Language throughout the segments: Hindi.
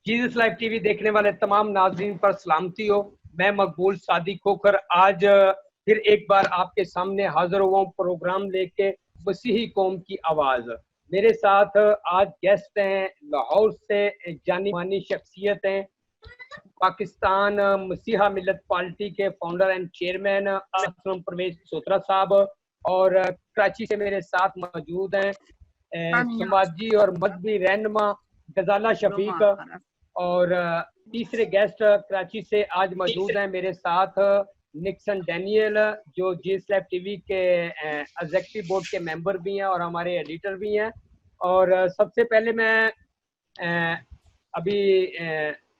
जीसस लाइव टीवी देखने वाले तमाम नाजरीन पर सलामती हो। मैं मकबूल सादिक होकर आज फिर एक बार आपके सामने हाजिर हुआ हूँ प्रोग्राम लेके, मसीही कौम की आवाज। मेरे साथ आज गेस्ट हैं लाहौर से, जानी मानी शख्सियत हैं, पाकिस्तान मसीहा मिल्लत पार्टी के founder and chairman Aslam Parvez Sotra साहब, और कराची से मेरे साथ मौजूद हैं समाजी और मजहबी रहनुमा गजाला शफीक, और तीसरे गेस्ट कराची से आज मौजूद हैं मेरे साथ निक्सन डैनियल, जो जीएस लैब टीवी के एग्जीक्यूटिव बोर्ड के मेंबर भी हैं और हमारे एडिटर भी हैं। और सबसे पहले मैं अभी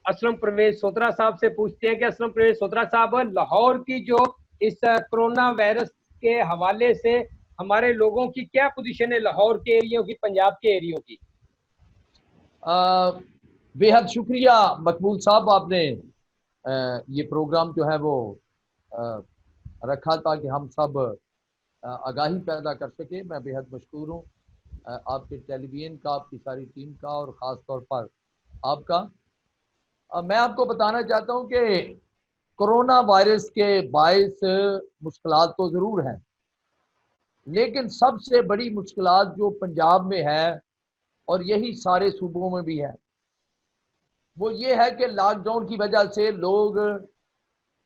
असलम परवेज सोत्रा साहब से पूछते हैं कि असलम परवेज सोत्रा साहब, लाहौर की जो इस कोरोना वायरस के हवाले से हमारे लोगों की क्या पोजीशन है, लाहौर के एरियो की, पंजाब के एरियो की? बेहद शुक्रिया मकबूल साहब, आपने ये प्रोग्राम जो है वो रखा ताकि हम सब आगाही पैदा कर सके। मैं बेहद मशकूर हूँ आपके टेलीविजन का, आपकी सारी टीम का, और ख़ास तौर पर आपका। मैं आपको बताना चाहता हूँ कि कोरोना वायरस के बायस मुश्किलात तो ज़रूर हैं, लेकिन सबसे बड़ी मुश्किलात जो पंजाब में है और यही सारे सूबों में भी है, वो ये है कि लॉकडाउन की वजह से लोग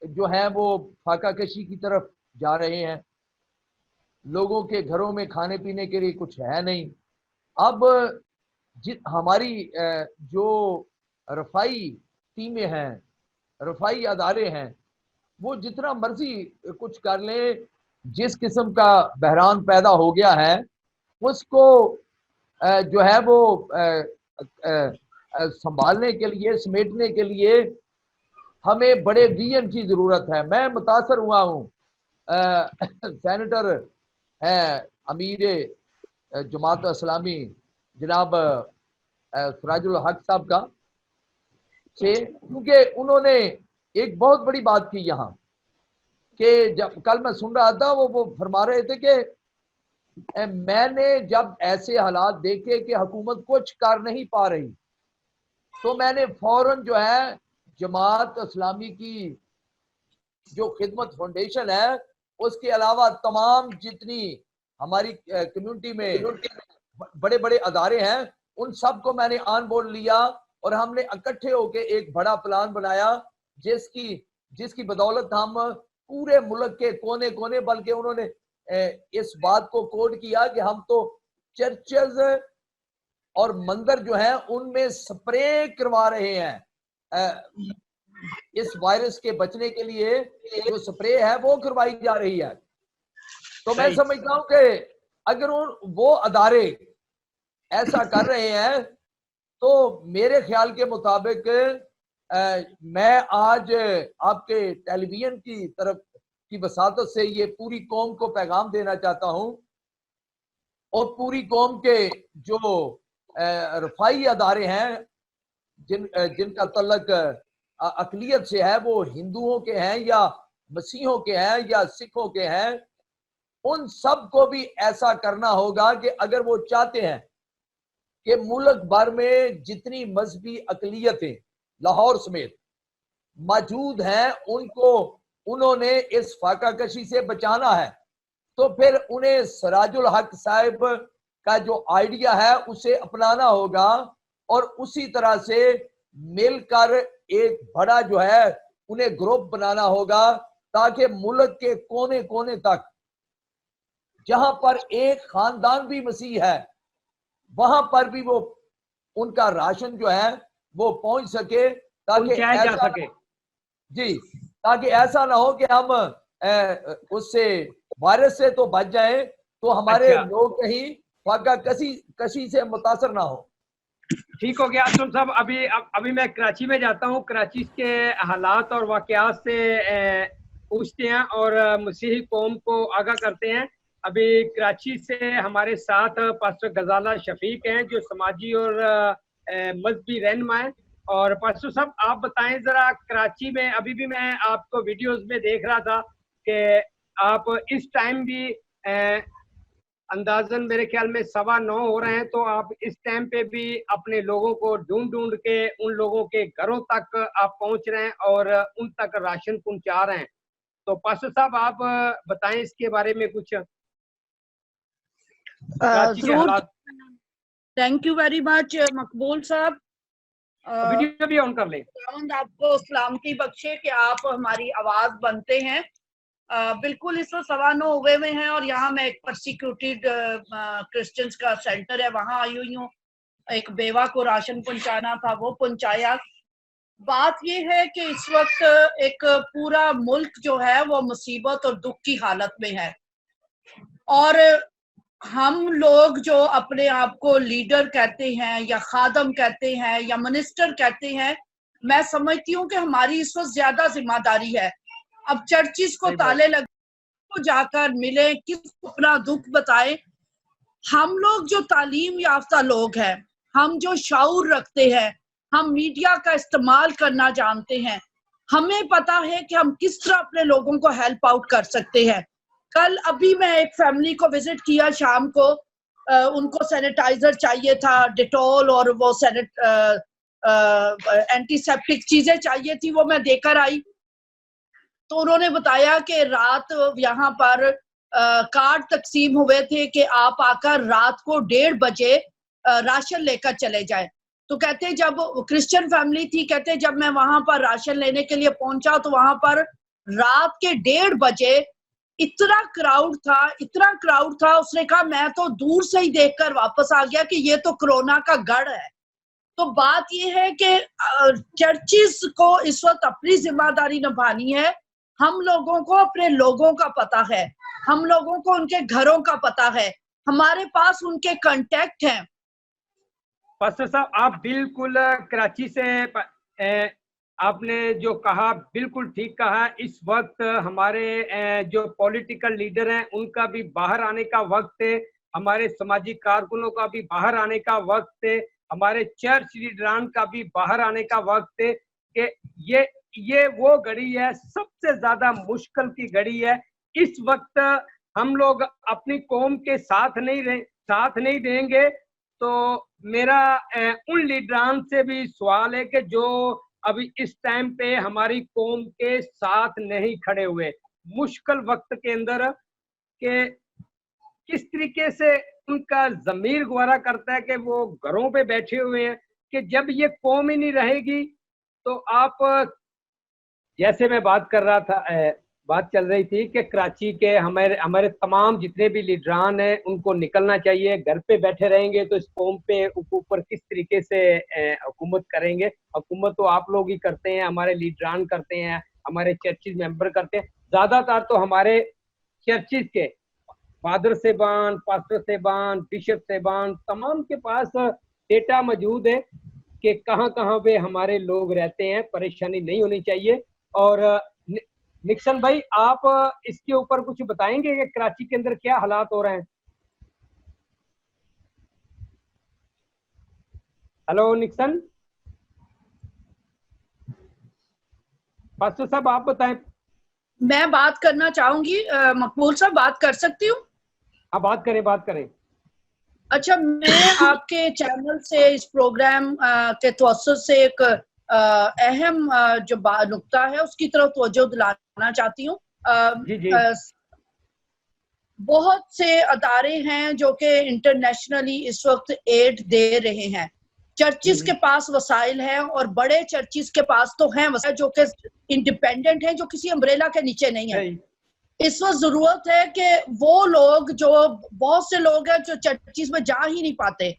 जो हैं वो फाका कशी की तरफ जा रहे हैं। लोगों के घरों में खाने पीने के लिए कुछ है नहीं। अब हमारी जो रफ़ाई टीमें हैं, रफ़ाई अदारे हैं, वो जितना मर्जी कुछ कर लें, जिस किस्म का बहरान पैदा हो गया है उसको जो है वो संभालने के लिए, समेटने के लिए हमें बड़े विजन की जरूरत है। मैं मुतासर हुआ हूँ सेनेटर है अमीर जमात इस्लामी जनाब सराजुल हक साहब का से, क्योंकि उन्होंने एक बहुत बड़ी बात की यहाँ कि जब कल मैं सुन रहा था वो फरमा रहे थे कि मैंने जब ऐसे हालात देखे कि हुकूमत कुछ कर नहीं पा रही, तो मैंने फौरन जो है जमात इस्लामी की जो खिदमत फाउंडेशन है, उसके अलावा तमाम जितनी हमारी कम्युनिटी में बड़े बड़े अदारे हैं, उन सब को मैंने ऑन बोर्ड लिया और हमने इकट्ठे होकर एक बड़ा प्लान बनाया जिसकी बदौलत हम पूरे मुल्क के कोने कोने, बल्कि उन्होंने इस बात को कोड किया कि हम तो चर्चेज और मंदिर जो हैं उनमें स्प्रे करवा रहे हैं। इस वायरस के बचने के लिए जो स्प्रे है वो करवाई जा रही है। तो मैं समझता हूं कि अगर वो अदारे ऐसा कर रहे हैं तो मेरे ख्याल के मुताबिक मैं आज आपके टेलीविजन की तरफ की वसातत से ये पूरी कौम को पैगाम देना चाहता हूं, और पूरी कौम के जो रफाई अदारे हैं जिनका तल्लक अकलियत से है, वो हिंदुओं के हैं या मसीहों के हैं या सिखों के हैं, उन सब को भी ऐसा करना होगा कि अगर वो चाहते हैं कि मुल्क भर में जितनी मजहबी अकलियतें लाहौर समेत मौजूद हैं उनको उन्होंने इस फाका कशी से बचाना है, तो फिर उन्हें सराजुल हक साहब का जो आइडिया है उसे अपनाना होगा और उसी तरह से मिलकर एक बड़ा जो है उन्हें ग्रुप बनाना होगा, ताकि मुल्क के कोने कोने तक जहां पर एक खानदान भी मसीह है वहां पर भी वो उनका राशन जो है वो पहुंच सके, ताकि जा सके। जी, ताकि ऐसा ना हो कि हम उससे वायरस से तो बच जाएं तो हमारे लोग कहीं फाका कशी से मुतासर ना हो। ठीक हो गया असलम साहब। अभी मैं कराची में जाता हूँ, कराची के हालात और वाकयात से पूछते हैं और मसीही कौम को आगाह करते हैं। अभी कराची से हमारे साथ पास्टर गजाला शफीक हैं, जो समाजी और मजहबी रहनुमा है। और पास्टर साहब, आप बताएं जरा, कराची में अभी भी मैं आपको वीडियोस में देख रहा था कि आप इस टाइम भी अंदाजन मेरे ख्याल में 9:15 हो रहे हैं, तो आप इस टाइम पे भी अपने लोगों को ढूंढ ढूंढ के उन लोगों के घरों तक आप पहुंच रहे हैं और उन तक राशन पहुंचा रहे हैं। तो पास्टर साहब आप बताएं इसके बारे में कुछ, कराची के जरूर। हालात। थैंक यू वेरी मच मकबूल साहब। वीडियो भी ऑन कर लें। आपको सलामती बख्शे कि आप हमारी आवाज बनते हैं। बिल्कुल इस वक्त 9:15 हुए हुए हैं और यहाँ मैं एक परसिक्यूटेड क्रिश्चियंस का सेंटर है, वहां आई हुई हूँ। एक बेवा को राशन पहुंचाना था, वो पहुंचाया। बात ये है कि इस वक्त एक पूरा मुल्क जो है वो मुसीबत और दुख की हालत में है, और हम लोग जो अपने आप को लीडर कहते हैं या खादम कहते हैं या मिनिस्टर कहते हैं, मैं समझती हूँ कि हमारी इस वक्त ज्यादा जिम्मेदारी है। अब चर्चिस को ताले लगे, तो जाकर मिले, किसको अपना दुख बताए। हम लोग जो तालीम याफ्ता लोग हैं, हम जो शाऊर रखते हैं, हम मीडिया का इस्तेमाल करना जानते हैं, हमें पता है कि हम किस तरह अपने लोगों को हेल्प आउट कर सकते हैं। कल अभी मैं एक फैमिली को विजिट किया शाम को, उनको सैनिटाइजर चाहिए था, डिटॉल और वो एंटीसेप्टिक चीजें चाहिए थी, वो मैं देकर आई। तो उन्होंने बताया कि रात यहाँ पर कार्ड तकसीम हुए थे कि आप आकर रात को 1:30 बजे राशन लेकर चले जाए। तो कहते जब क्रिश्चियन फैमिली थी, कहते जब मैं वहां पर राशन लेने के लिए पहुंचा तो वहां पर रात के 1:30 बजे इतना क्राउड था। उसने कहा मैं तो दूर से ही देखकर वापस आ गया कि ये तो कोरोना का गढ़ है। तो बात ये है कि चर्चिस को इस वक्त अपनी जिम्मेदारी निभानी है। हम लोगों को अपने लोगों का पता है, हम लोगों को उनके घरों का पता है, हमारे पास उनके कांटेक्ट हैं। पास्टर साहब आप बिल्कुल कराची से आपने जो कहा बिल्कुल ठीक कहा। इस वक्त हमारे जो पॉलिटिकल लीडर हैं उनका भी बाहर आने का वक्त है, हमारे सामाजिक कारकुनों का भी बाहर आने का वक्त है, हमारे चर्च लीडरान का भी बाहर आने का वक्त है कि ये वो घड़ी है, सबसे ज्यादा मुश्किल की घड़ी है। इस वक्त हम लोग अपनी कौम के साथ नहीं देंगे तो मेरा उन लीडरान से भी सवाल है कि जो अभी इस टाइम पे हमारी कौम के साथ नहीं खड़े हुए, मुश्किल वक्त के अंदर, के किस तरीके से उनका ज़मीर गवारा करता है कि वो घरों पे बैठे हुए हैं कि जब ये कौम ही नहीं रहेगी तो आप, जैसे मैं बात कर रहा था, बात चल रही थी कि कराची के हमारे तमाम जितने भी लीडरान हैं उनको निकलना चाहिए। घर पे बैठे रहेंगे तो इस कौम पे ऊपर किस तरीके से हुकूमत करेंगे। हुकूमत तो आप लोग ही करते हैं, हमारे लीडरान करते हैं, हमारे चर्चिज मेंबर करते हैं। ज़्यादातर तो हमारे चर्चिज के फादर सेबान, पास्टर सेबान, बिशप सेबान, तमाम के पास डेटा मौजूद है कि कहाँ कहाँ पे हमारे लोग रहते हैं। परेशानी नहीं होनी चाहिए। और निक्सन भाई आप इसके ऊपर कुछ बताएंगे कि कराची के अंदर क्या हालात हो रहे हैं? हेलो निक्सन, पास्टर साहब आप बताएं। मैं बात करना चाहूंगी, मकबूल साहब बात कर सकती हूँ? आप बात करें। अच्छा, मैं आपके चैनल से इस प्रोग्राम के तवज्जुह से एक अहम जो नुक्ता है उसकी तरफ तवज्जो दिलाना चाहती हूँ। बहुत से अदारे हैं जो कि इंटरनेशनली इस वक्त एड दे रहे हैं। चर्चिस के पास वसाइल हैं और बड़े चर्चिस के पास तो हैं वसाइल जो कि इंडिपेंडेंट हैं, जो किसी अम्ब्रेला के नीचे नहीं है। इस वक्त जरूरत है कि वो लोग, जो बहुत से लोग हैं जो चर्चिस में जा ही नहीं पाते,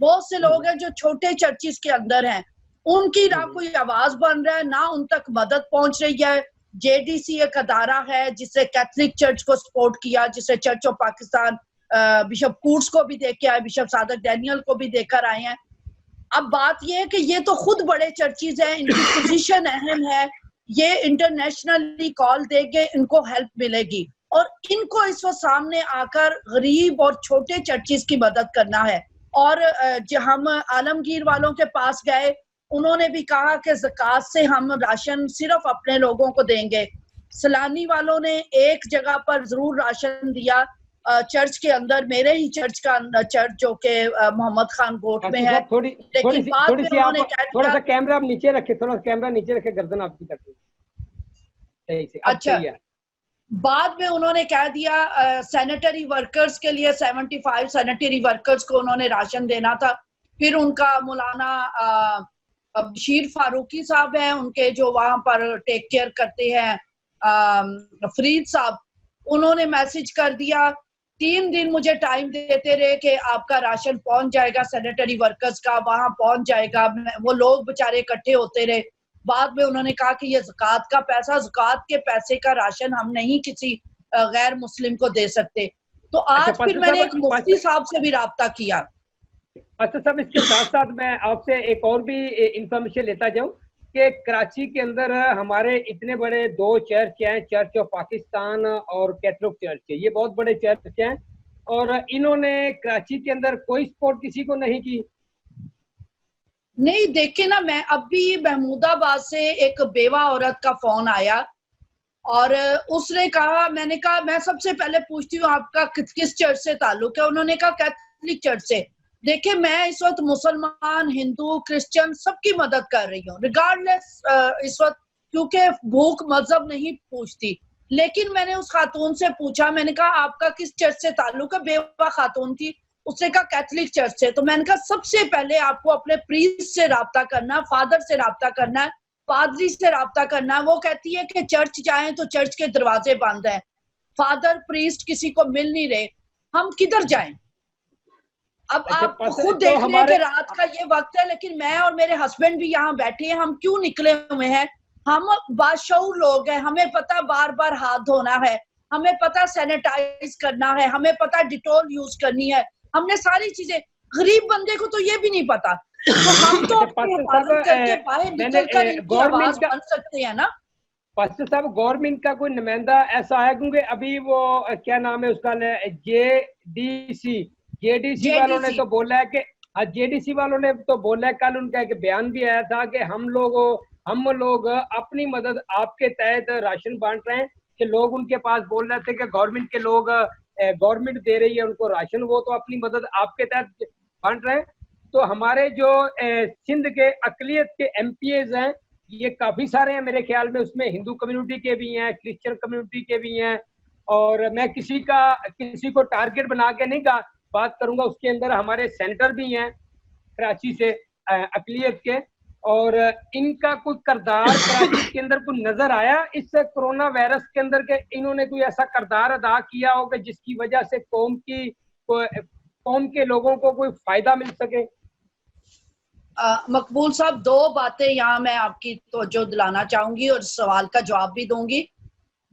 बहुत से लोग हैं जो छोटे चर्चिस के अंदर हैं, उनकी ना कोई आवाज बन रहा है, ना उन तक मदद पहुंच रही है। जेडीसी एक अदारा है जिससे कैथलिक चर्च को सपोर्ट किया, जिससे church of Pakistan bishop Koontz को भी देख के आए, बिशप सादक डैनियल को भी देकर आए हैं। अब बात यह है कि ये तो खुद बड़े चर्चिज हैं, इनकी पोजीशन अहम है, ये इंटरनेशनली कॉल देंगे, इनको हेल्प मिलेगी। और इनको इस वक्त सामने आकर गरीब और छोटे चर्चिज की मदद करना है। और जो हम आलमगीर वालों के पास गए, उन्होंने भी कहा कि ज़कात से हम राशन सिर्फ अपने लोगों को देंगे। सलानी वालों ने एक जगह पर जरूर राशन दिया, चर्च के अंदर, मेरे ही चर्च का अंदर, चर्च जो के मोहम्मद खान गोट में है। लेकिन बाद में उन्होंने थोड़ा सा कैमरा आप नीचे रखे, थोड़ा सा कैमरा नीचे रखे, गर्दन आपकी करते सही से। अच्छा, बाद में उन्होंने कह दिया सैनिटरी वर्कर्स के लिए 75 सैनिटरी वर्कर्स को उन्होंने राशन देना था। फिर उनका मौलाना बशीर फारूकी साहब हैं, उनके जो वहां पर टेक केयर करते हैं, फरीद साहब, उन्होंने मैसेज कर दिया, 3 दिन मुझे टाइम देते रहे कि आपका राशन पहुंच जाएगा, सैनिटरी वर्कर्स का वहां पहुंच जाएगा। वो लोग बेचारे इकट्ठे होते रहे। बाद में उन्होंने कहा कि ये ज़कात का पैसा, ज़कात के पैसे का राशन हम नहीं किसी गैर मुस्लिम को दे सकते। तो आज फिर मैंने एक मुफ्ती साहब से भी राब्ता किया। अच्छा साहब, इसके साथ साथ मैं आपसे एक और भी इंफॉर्मेशन लेता जाऊं कि कराची के अंदर हमारे इतने बड़े 2 चर्च हैं, चर्च ऑफ पाकिस्तान और कैथोलिक चर्च है, ये बहुत बड़े चर्च हैं, और इन्होंने कराची के अंदर कोई सपोर्ट किसी को नहीं की। नहीं, देखिए ना, मैं अभी महमूदाबाद से एक बेवा औरत का फोन आया और उसने कहा, मैंने कहा मैं सबसे पहले पूछती हूँ आपका किस चर्च से ताल्लुक है। उन्होंने कहा कैथोलिक चर्च से। देखिए, मैं इस वक्त मुसलमान, हिंदू, क्रिश्चियन सबकी मदद कर रही हूँ रिगार्डलेस इस वक्त, क्योंकि भूख मजहब नहीं पूछती। लेकिन मैंने उस खातून से पूछा, मैंने कहा आपका किस चर्च से ताल्लुक है? बेवा खातून थी, उसने कहा कैथोलिक चर्च से। तो मैंने कहा सबसे पहले आपको अपने प्रीस्ट से राब्ता करना, फादर से राब्ता करना है, पादरी से राब्ता करना है। वो कहती है कि चर्च जाएं तो चर्च के दरवाजे बंद हैं, फादर प्रीस्ट किसी को मिल नहीं रहे, हम किधर जाएं? अब आप खुद देख रहे हैं कि रात का ये वक्त है, लेकिन मैं और मेरे हस्बैंड भी यहाँ बैठे हैं। हम क्यों निकले हुए हैं? हम बाशऊर लोग हैं, हमें पता बार बार हाथ धोना है, हमें पता सैनिटाइज करना है, हमें पता डिटॉल यूज करनी है, हमने सारी चीजें। गरीब बंदे को तो ये भी नहीं पता। तो हम तो अपनी हिफाजत करके बाहर निकलकर इनकी आवाज बन सकते हैं ना। पास्टर साहब, गवर्नमेंट का कोई नुमाइंदा ऐसा है? क्योंकि अभी वो क्या नाम है उसका, जेडीसी वालों ने तो बोला है कि जेडीसी वालों ने तो बोला है, कल उनका एक बयान भी आया था कि हम लोग अपनी मदद आपके तहत राशन बांट रहे हैं। कि लोग उनके पास बोल रहे थे कि गवर्नमेंट के लोग, गवर्नमेंट दे रही है उनको राशन, वो तो अपनी मदद आपके तहत बांट रहे हैं। तो हमारे जो सिंध के अकलियत के एमपीएज हैं, ये काफी सारे हैं मेरे ख्याल में, उसमें हिंदू कम्युनिटी के भी हैं, क्रिश्चियन कम्युनिटी के भी हैं, और मैं किसी को टारगेट बना के नहीं बात करूंगा। उसके अंदर हमारे सेंटर भी हैं कराची से अकलियत के, और इनका कोई किरदार कराची के अंदर कोई नजर आया इस कोरोना वायरस के अंदर के इन्होंने कोई ऐसा किरदार अदा किया हो कि जिसकी वजह से कौम के लोगों को कोई फायदा मिल सके? मकबूल साहब, 2 बातें यहाँ मैं आपकी तवज्जो दिलाना चाहूंगी और सवाल का जवाब भी दूंगी।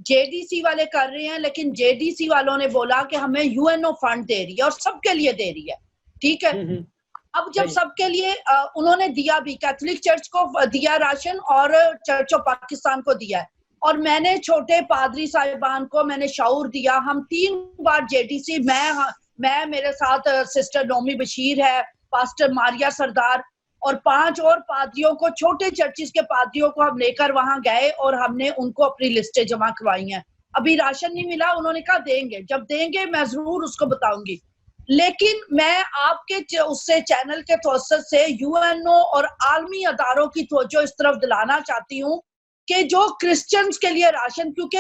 जेडीसी वाले कर रहे हैं, लेकिन जेडीसी वालों ने बोला कि हमें यूएनओ फंड दे रही है और सबके लिए दे रही है, ठीक है। अब जब सबके लिए उन्होंने दिया भी, कैथोलिक चर्च को दिया राशन और चर्च ऑफ पाकिस्तान को दिया है, और मैंने छोटे पादरी साहिबान को मैंने शऊर दिया। हम 3 बार जेडीसी, मैं मेरे साथ सिस्टर नोमी बशीर है, पास्टर मारिया सरदार और 5 और पादरियों को, छोटे चर्चिस के पादरियों को हम लेकर वहां गए और हमने उनको अपनी लिस्टें जमा करवाई हैं। अभी राशन नहीं मिला, उन्होंने कहा देंगे, जब देंगे मैं जरूर उसको बताऊंगी। लेकिन मैं आपके उससे चैनल के तवज्जुह से यूएनओ और आलमी अदारों की तवज्जो इस तरफ दिलाना चाहती हूँ कि जो क्रिश्चियंस के लिए राशन, क्योंकि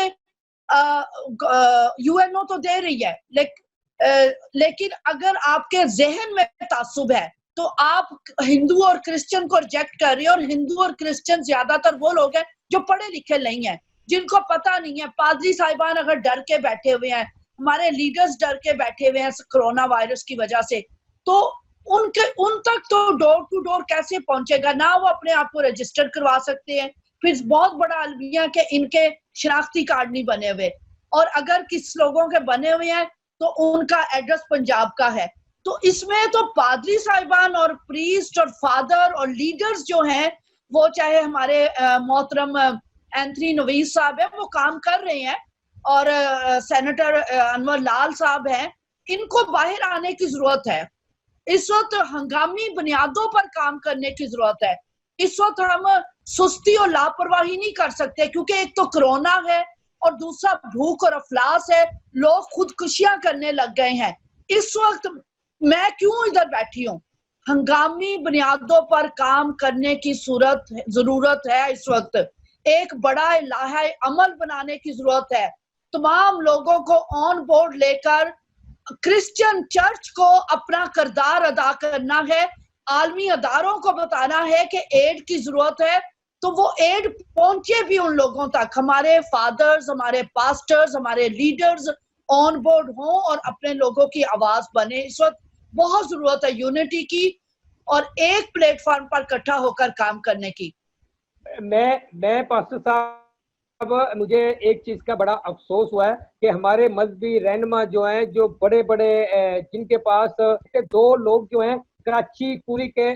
यूएनओ तो दे रही है, लेकिन अगर आपके जहन में तासुब है तो आप हिंदू और क्रिश्चियन को रिजेक्ट कर रहे हैं। और हिंदू और क्रिश्चियन ज्यादातर वो लोग हैं जो पढ़े लिखे नहीं है, जिनको पता नहीं है। पादरी साहिबान अगर डर के बैठे हुए हैं, हमारे लीडर्स डर के बैठे हुए हैं कोरोना वायरस की वजह से, तो उन तक तो डोर टू डोर कैसे पहुंचेगा? ना वो अपने आप को रजिस्टर करवा सकते हैं, फिर बहुत बड़ा अलमिया के इनके शनाख्ती कार्ड नहीं बने हुए, और अगर किस लोगों के बने हुए हैं तो उनका एड्रेस पंजाब का है। तो इसमें तो पादरी साहिबान और प्रीस्ट और फादर और लीडर्स जो हैं, वो चाहे हमारे मोहतरम एंथनी नवीस साहब है, वो काम कर रहे हैं, और सेनेटर अनवर लाल साहब हैं, इनको बाहर आने की जरूरत है। इस वक्त हंगामी बुनियादों पर काम करने की जरूरत है। इस वक्त हम सुस्ती और लापरवाही नहीं कर सकते, क्योंकि एक तो कोरोना है, और दूसरा भूख और अफलास है, लोग खुदकुशियां करने लग गए हैं। इस वक्त मैं क्यों इधर बैठी हूँ? हंगामी बुनियादों पर काम करने की जरूरत है। इस वक्त एक बड़ा इलाहा अमल बनाने की जरूरत है। तमाम लोगों को ऑन बोर्ड लेकर क्रिश्चियन चर्च को अपना किरदार अदा करना है। आलमी अदारों को बताना है कि एड की जरूरत है, तो वो एड पहुंचे भी उन लोगों तक। हमारे फादर्स, हमारे पास्टर्स, हमारे लीडर्स ऑन बोर्ड हों और अपने लोगों की आवाज बने। इस वक्त बहुत जरूरत है यूनिटी की और एक प्लेटफॉर्म पर इकट्ठा होकर काम करने की। मैं पास्टर साहब, मुझे एक चीज का बड़ा अफसोस हुआ है कि हमारे मजहबी रहनुमा जो हैं, जो बड़े बड़े जिनके पास दो लोग जो हैं कराची के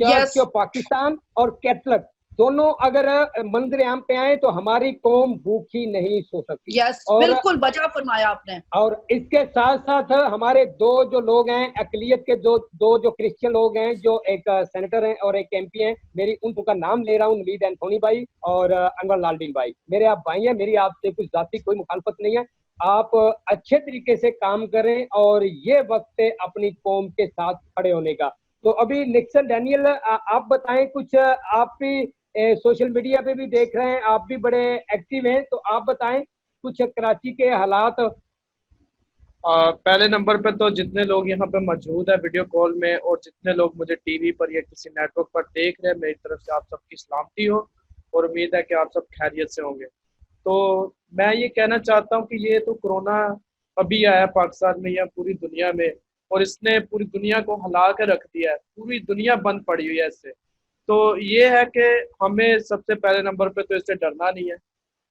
चर्च ऑफ पाकिस्तान और कैथलिक, दोनों अगर मंदिर आम पे आए तो हमारी कौम भूखी नहीं सो सकती। और बिल्कुल बचा फरमाया आपने। और इसके साथ साथ हमारे दो जो लोग हैं अकलियत के, दो जो क्रिश्चियन लोग हैं, जो एक सेनेटर हैं और एक एमपी हैं, मेरी उनका नाम ले रहा हूँ, नवीद एंथोनी भाई और अनवर लालडीन भाई, मेरे आप भाई हैं, मेरी आपसे कुछ जाती कोई मुखालफत नहीं है। आप अच्छे तरीके से काम करें और ये वक्त है अपनी कौम के साथ खड़े होने का। तो अभी निक्सन डैनियल, आप बताएं कुछ, आप भी सोशल मीडिया पे भी देख रहे हैं, आप भी बड़े एक्टिव हैं, तो आप बताएं कुछ कराची के हालात। पहले नंबर पे तो जितने लोग यहाँ पे मौजूद है वीडियो कॉल में और जितने लोग मुझे टीवी पर या किसी नेटवर्क पर देख रहे हैं, मेरी तरफ से आप सबकी सलामती हो और उम्मीद है कि आप सब खैरियत से होंगे। तो मैं ये कहना चाहता हूँ कि ये तो कोरोना अभी आया पाकिस्तान में या पूरी दुनिया में, और इसने पूरी दुनिया को हिला के रख दिया है, पूरी दुनिया बंद पड़ी हुई है इससे। तो ये है कि हमें सबसे पहले नंबर पे तो इससे डरना नहीं है,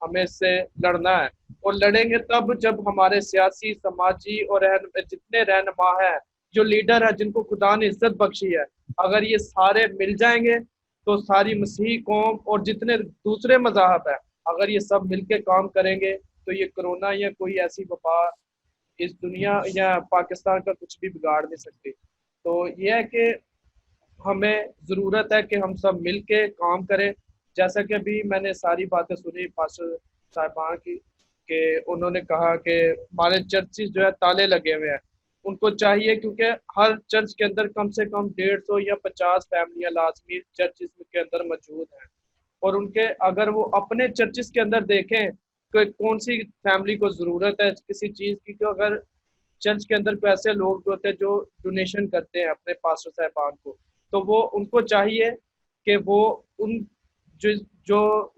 हमें इससे लड़ना है, और लड़ेंगे तब जब हमारे सियासी, समाजी और जितने रहनुमा हैं, जो लीडर है, जिनको खुदा ने इज्जत बख्शी है, अगर ये सारे मिल जाएंगे तो सारी मसीही कौम और जितने दूसरे मज़ाहब है, अगर ये सब मिलके काम करेंगे तो ये कोरोना या कोई ऐसी वबा इस दुनिया या पाकिस्तान का कुछ भी बिगाड़ नहीं सकती। तो ये है कि हमें ज़रूरत है कि हम सब मिल के काम करें। जैसा कि अभी मैंने सारी बातें सुनी पास्टर साहिबान की, कि उन्होंने कहा कि हमारे चर्चेज जो है ताले लगे हुए हैं, उनको चाहिए, क्योंकि हर चर्च के अंदर कम से कम 150 या 50 फैमिलियाँ लाजमी चर्चेज के अंदर मौजूद हैं, और उनके अगर वो अपने चर्चेज के अंदर देखें कि कौन सी फैमिली को ज़रूरत है किसी चीज़ की, तो अगर चर्च के अंदर पैसे लोग होते हैं जो डोनेशन करते हैं अपने पास्टर साहिबान को, तो वो उनको चाहिए कि वो उन जो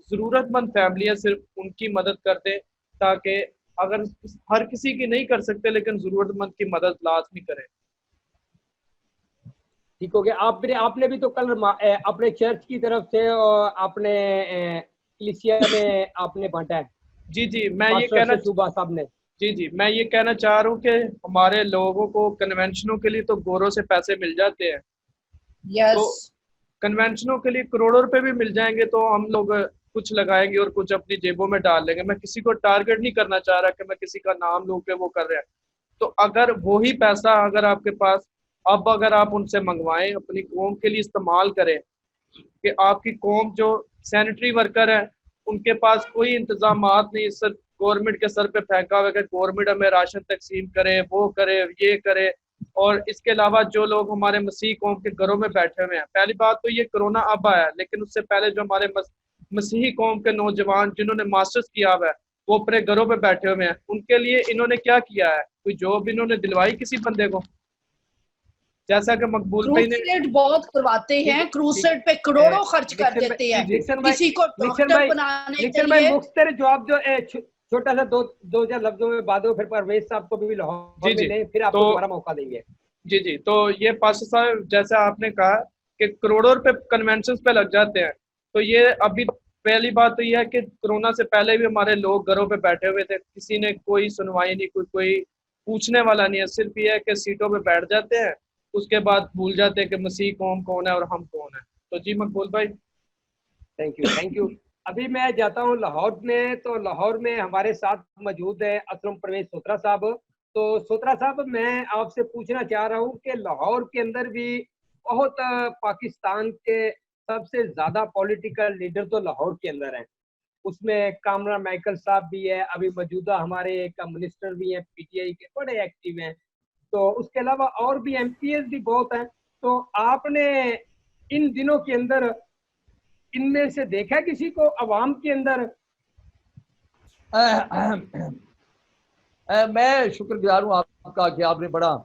ज़रूरतमंद फैमिली है सिर्फ उनकी मदद कर दे, ताकि अगर हर किसी की नहीं कर सकते लेकिन ज़रूरतमंद की मदद लाजमी करें। ठीक हो गया। आपने भी तो कल अपने चर्च की तरफ से और अपने कलीसिया में आपने बांटा है। जी मैं ये कहना सुबह साहब ने जी मैं ये कहना चाह रहा हूँ कि हमारे लोगों को कन्वेंशनों के लिए तो गोरों से पैसे मिल जाते हैं, तो कन्वेंशनों के लिए करोड़ों रुपए भी मिल जाएंगे, तो हम लोग कुछ लगाएंगे और कुछ अपनी जेबों में डाल लेंगे। मैं किसी को टारगेट नहीं करना चाह रहा कि मैं किसी का नाम लूं के वो कर रहे हैं। तो अगर वही पैसा अगर आपके पास, अब अगर आप उनसे मंगवाएं, अपनी कौम के लिए इस्तेमाल करें, कि आपकी कौम जो सैनिटरी वर्कर है उनके पास कोई इंतजामात नहीं, सिर्फ गवर्नमेंट के सर पे फेंका हुआ कि गवर्नमेंट हमें राशन तकसीम करे, वो करे, ये करे, और इसके अलावा जो लोग हमारे मसीह कौम के घरों में बैठे हुए हैं। पहली बात तो ये कोरोना अब आया, लेकिन उससे पहले जो हमारे मसीही कौम के नौजवान जिन्होंने मास्टर्स किया हुआ है वो अपने घरों पे बैठे हुए हैं, उनके लिए इन्होंने क्या किया है? कोई जॉब इन्होंने दिलवाई किसी बंदे को? जैसा कि मकबूल भाई ने बहुत करवाते हैं, क्रूसेड पे करोड़ों खर्च कर देते हैं किसी को डॉक्टर बनाने के लिए। मुख्तर जवाब जो छोटा सा दो चार लफ्जों में बात हो, फिर परवेज साहब को भी लाहौर में लें, फिर आपको दोबारा मौका देंगे। जी तो ये पास्टर साहब जैसा आपने कहा कि करोड़ों रुपए कन्वेंशन पे लग जाते हैं, तो ये अभी पहली बात तो यह है कि कोरोना से पहले भी हमारे लोग घरों पे बैठे हुए थे, किसी ने कोई सुनवाई नहीं, कोई पूछने वाला नहीं है, सिर्फ ये है कि सीटों पे बैठ जाते हैं, उसके बाद भूल जाते हैं कि मसीह कौम कौन है और हम कौन है। तो जी मकबूल भाई, थैंक यू। अभी मैं जाता हूँ लाहौर में, तो लाहौर में हमारे साथ मौजूद है असलम परवेज सोत्रा साहब। तो सोत्रा साहब, मैं आपसे पूछना चाह रहा हूँ कि लाहौर के अंदर भी बहुत पाकिस्तान के सबसे ज्यादा पॉलिटिकल लीडर तो लाहौर के अंदर हैं, उसमें कामरा माइकल साहब भी है, अभी मौजूदा हमारे एक मिनिस्टर भी हैं, पीटीआई के बड़े एक्टिव हैं। तो उसके अलावा और भी एमपीएस भी बहुत हैं। तो आपने इन दिनों के अंदर इनमें से देखा किसी को अवाम के अंदर? मैं शुक्रगुजार हूँ आपका कि आपने बड़ा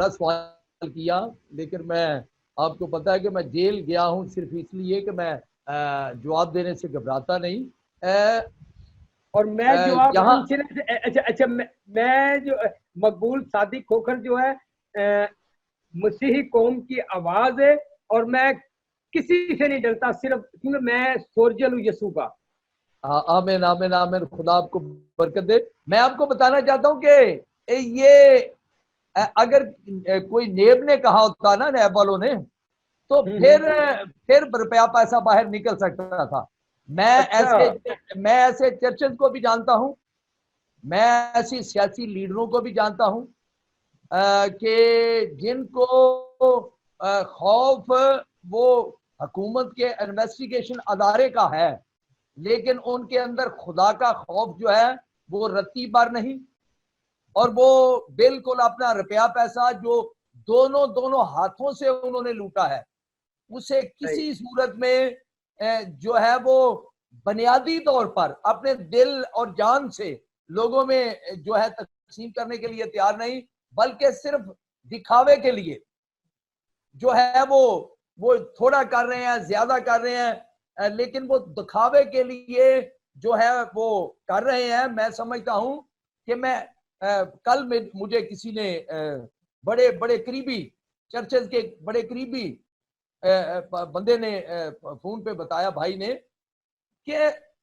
सवाल किया, लेकिन मैं आपको पता है कि मैं जेल गया हूँ सिर्फ इसलिए कि मैं जवाब देने से घबराता नहीं। और मैं जवाब यहाँ पूछने से अच्छा मैं जो मकबूल सादिक खोखर जो है मसीही कौम की आवाज है, और मैं किसी से नहीं डरता, सिर्फ क्योंकि मैं सोर्जल हूँ यसू का। आमीन आमीन आमीन, खुदा आपको बरकत दे। मैं आपको बताना चाहता हूँ कि ये अगर कोई नेब ने कहा होता ना, नैब वालों ने, तो फिर रुपया पैसा बाहर निकल सकता था। मैं ऐसे चर्चेस को भी जानता हूं, मैं ऐसी सियासी लीडरों को भी जानता हूं कि जिनको खौफ वो हुकूमत के इन्वेस्टिगेशन अदारे का है, लेकिन उनके अंदर खुदा का खौफ जो है वो रत्ती बार नहीं, और वो बिल्कुल अपना रुपया पैसा जो दोनों हाथों से उन्होंने लूटा है, उसे किसी सूरत में जो है वो बुनियादी तौर पर अपने दिल और जान से लोगों में जो है तकसीम करने के लिए तैयार नहीं, बल्कि सिर्फ दिखावे के लिए जो है वो थोड़ा कर रहे हैं, ज्यादा कर रहे हैं, लेकिन वो दिखावे के लिए जो है वो कर रहे हैं। मैं समझता हूं कि मैं कल में मुझे किसी ने बड़े बड़े करीबी चर्चेस के बड़े करीबी बंदे ने फोन पे बताया, भाई ने, कि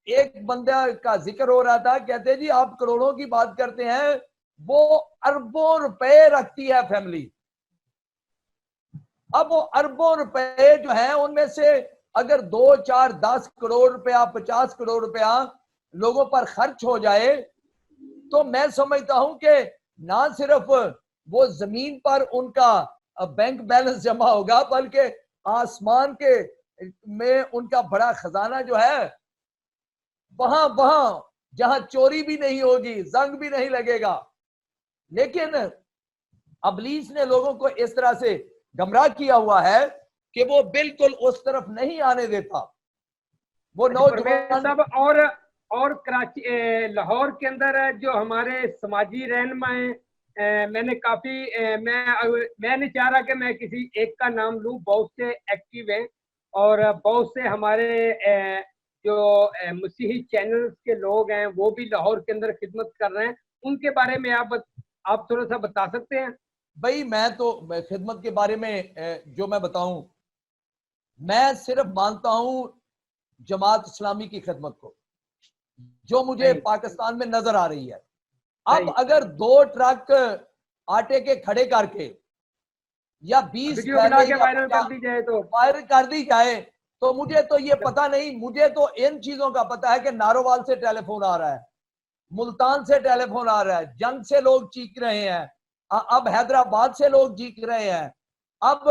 एक बंदा का जिक्र हो रहा था, कहते जी आप करोड़ों की बात करते हैं, वो अरबों रुपए रखती है फैमिली। अब वो अरबों रुपए जो है उनमें से अगर 2, 4, 10 करोड़ रुपया, 50 करोड़ रुपया लोगों पर खर्च हो जाए, तो मैं समझता हूं कि ना सिर्फ वो जमीन पर उनका बैंक बैलेंस जमा होगा, बल्कि आसमान के में उनका बड़ा खजाना जो है, वहां जहां चोरी भी नहीं होगी, जंग भी नहीं लगेगा। लेकिन अबलीस ने लोगों को इस तरह से गमराह किया हुआ है कि वो बिल्कुल उस तरफ नहीं आने देता। वो नौजवान सब और कराची लाहौर के अंदर जो हमारे समाजी रहनुमा हैं, मैंने काफी मैं नहीं चाह रहा कि मैं किसी एक का नाम लूं, बहुत से एक्टिव हैं और बहुत से हमारे जो मसीही चैनल्स के लोग हैं वो भी लाहौर के अंदर खिदमत कर रहे हैं। उनके बारे में आप थोड़ा सा बता सकते हैं? भाई मैं खिदमत के बारे में जो मैं बताऊं, मैं सिर्फ मानता हूं जमात इस्लामी की खिदमत को, जो मुझे पाकिस्तान में नजर आ रही है। अब अगर 2 ट्रक आटे के खड़े करके या 20 वायरल कर दी जाए तो मुझे तो ये पता नहीं, मुझे तो इन चीजों का पता है कि नारोवाल से टेलीफोन आ रहा है, मुल्तान से टेलीफोन आ रहा है, जंग से लोग चीख रहे हैं, अब हैदराबाद से लोग चीख रहे हैं। अब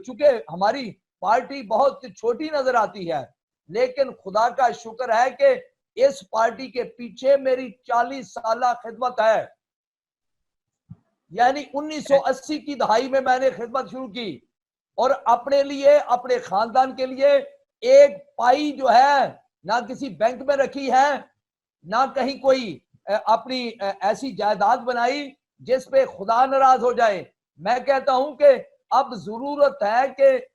चूंकि हमारी पार्टी बहुत छोटी नजर आती है, लेकिन खुदा का शुक्र है कि इस पार्टी के पीछे मेरी 40 साल खिदमत है। यानी 1980 की दहाई में मैंने खिदमत शुरू की और अपने लिए, अपने खानदान के लिए एक पाई जो है ना किसी बैंक में रखी है, ना कहीं कोई अपनी ऐसी जायदाद बनाई जिस पे खुदा नाराज हो जाए। मैं कहता हूं कि अब जरूरत है कि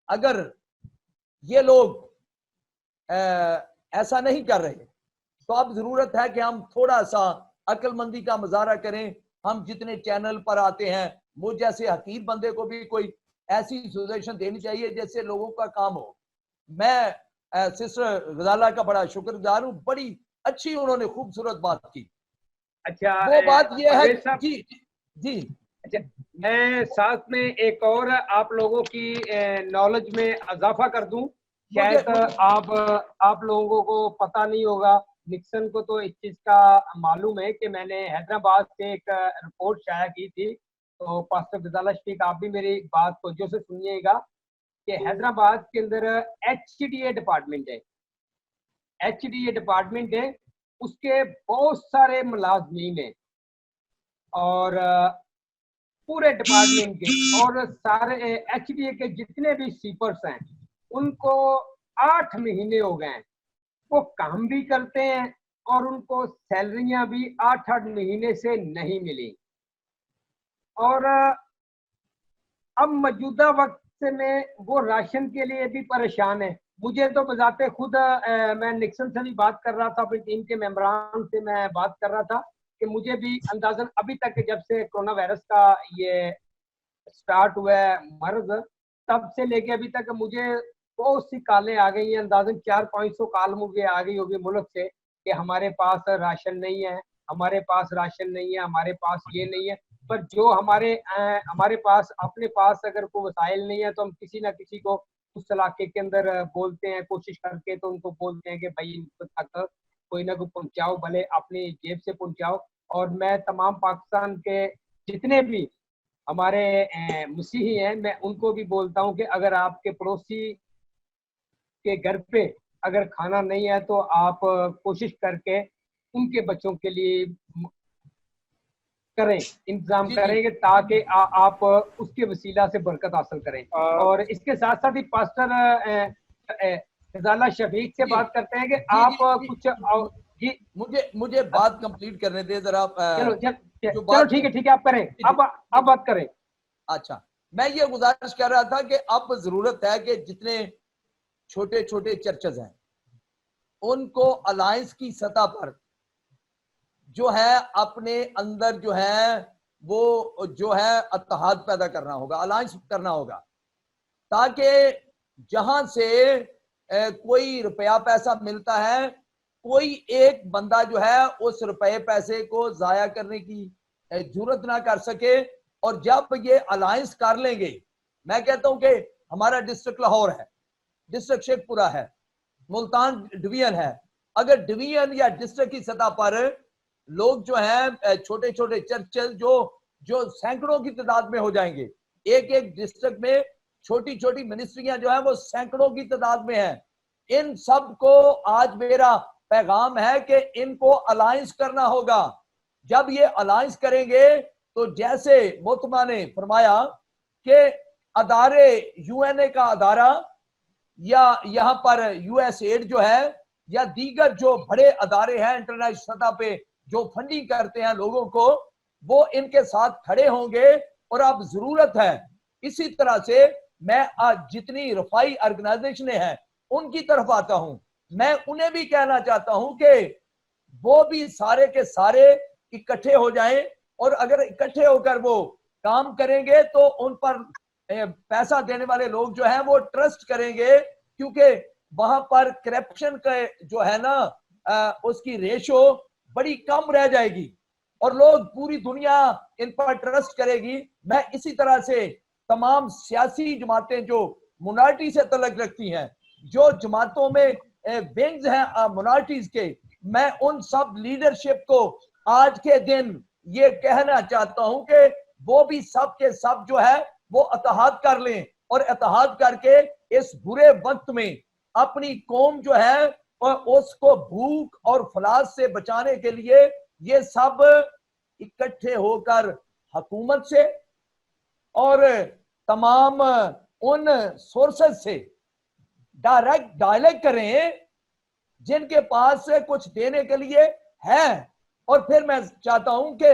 अगर ये लोग ऐसा नहीं कर रहे, तो अब जरूरत है कि हम थोड़ा सा अक्लमंदी का मुजाहरा करें। हम जितने चैनल पर आते हैं, मुझ जैसे हकीर बंदे को भी कोई ऐसी सजेशन देनी चाहिए जिससे लोगों का काम हो। मैं सिस्टर गजाला का बड़ा शुक्रगुजार हूँ, बड़ी अच्छी उन्होंने खूबसूरत बात की। अच्छा, वो बात ये है जी जी। अच्छा, मैं साथ में एक और आप लोगों की नॉलेज में इजाफा कर दूं। शायद आप लोगों को पता नहीं होगा, निक्सन को तो इस चीज का मालूम है कि मैंने हैदराबाद से एक रिपोर्ट शाया की थी। तो पास्टर गजाला शफीक, आप भी मेरी बात तवज्जो से सुनिएगा कि हैदराबाद के अंदर HCDA डिपार्टमेंट है, HDA डिपार्टमेंट है, उसके बहुत सारे मुलाजमीन हैं और पूरे डिपार्टमेंट के और सारे HDA के जितने भी स्वीपर्स हैं उनको 8 महीने हो गए हैं, वो काम भी करते हैं और उनको सैलरियां भी 8-8 महीने से नहीं मिली। और अब मौजूदा वक्त से में वो राशन के लिए भी परेशान है। मुझे तो बजाते खुद मैं निक्सन से भी बात कर रहा था, अपनी टीम के मेंबरान से मैं बात कर रहा था कि मुझे भी अंदाजन अभी तक जब से कोरोना वायरस का ये स्टार्ट हुआ है मर्ज, तब से लेके अभी तक मुझे बहुत सी कॉलें आ गई हैं, अंदाजन 400-500 कॉल मुझे आ गई होगी मुल्क से कि हमारे पास राशन नहीं है, हमारे पास राशन नहीं है, हमारे पास ये नहीं है। पर जो हमारे पास अपने पास अगर कोई वसाइल नहीं है तो हम किसी ना किसी को उस इलाके के अंदर बोलते हैं, कोशिश करके तो उनको बोलते हैं कि भाई इनको तक कोई ना कोई पहुंचाओ, भले अपनी जेब से पहुंचाओ। और मैं तमाम पाकिस्तान के जितने भी हमारे मसीही हैं, मैं उनको भी बोलता हूं कि अगर आपके पड़ोसी के घर पे अगर खाना नहीं है तो आप कोशिश करके उनके बच्चों के लिए करें, इंतजाम करेंगे ताकि आप उसके वसीला से बरकत हासिल करें। और इसके साथ साथ ही पास्टर फजाला शफीक से बात करते हैं कि आप कुछ जी मुझे बात कंप्लीट करने दे जरा। चलो ठीक है आप करें, अब बात करें। अच्छा, मैं ये गुजारिश कर रहा था कि अब जरूरत है कि जितने छोटे छोटे चर्चेज हैं उनको अलायंस की सतह पर जो है अपने अंदर जो है वो जो है इत्तेहाद पैदा करना होगा, अलायंस करना होगा, ताकि जहां से कोई रुपया पैसा मिलता है कोई एक बंदा जो है उस रुपये पैसे को जाया करने की जरूरत ना कर सके। और जब ये अलायंस कर लेंगे, मैं कहता हूं कि हमारा डिस्ट्रिक्ट लाहौर है, डिस्ट्रिक्ट शेखपुरा है, मुल्तान डिवीजन है, अगर डिवीजन या डिस्ट्रिक्ट की सतह पर लोग जो हैं छोटे छोटे चर्चेज जो सैकड़ों की तादाद में हो जाएंगे, एक एक डिस्ट्रिक्ट में छोटी छोटी मिनिस्ट्रियां जो है वो सैकड़ों की तादाद में है, इन सब को आज मेरा पैगाम है कि इनको अलायंस करना होगा। जब ये अलायंस करेंगे तो जैसे मोहतरमा ने फरमाया कि अदारे यूएनए का अदारा या यहाँ पर यूएसएड जो है या दीगर जो बड़े अदारे हैं इंटरनेशनल सतह पे जो फंडिंग करते हैं लोगों को, वो इनके साथ खड़े होंगे। और अब जरूरत है इसी तरह से मैं आज जितनी रफाई ऑर्गेनाइजेशनें हैं उनकी तरफ आता हूं, मैं उन्हें भी कहना चाहता हूं कि वो भी सारे के सारे इकट्ठे हो जाएं और अगर इकट्ठे होकर वो काम करेंगे तो उन पर पैसा देने वाले लोग जो है वो ट्रस्ट करेंगे, क्योंकि वहां पर करप्शन का जो है ना उसकी रेशो बड़ी कम रह जाएगी और लोग पूरी दुनिया इन पर ट्रस्ट करेगी। मैं इसी तरह से तमाम सियासी जमातें जो मिनॉरिटी से तल्लुक रखती हैं, जो जमातों में विंग्स हैं मिनॉरिटीज के, मैं उन सब लीडरशिप को आज के दिन ये कहना चाहता हूं कि वो भी सब के सब जो है वो इत्तेहाद कर लें और इत्तेहाद करके इस बुरे वक्त में अपनी कौम जो है और उसको भूख और फलास से बचाने के लिए ये सब इकट्ठे होकर हुकूमत से और तमाम उन सोर्सेज से डायरेक्ट डायलॉग करें जिनके पास कुछ देने के लिए है। और फिर मैं चाहता हूं कि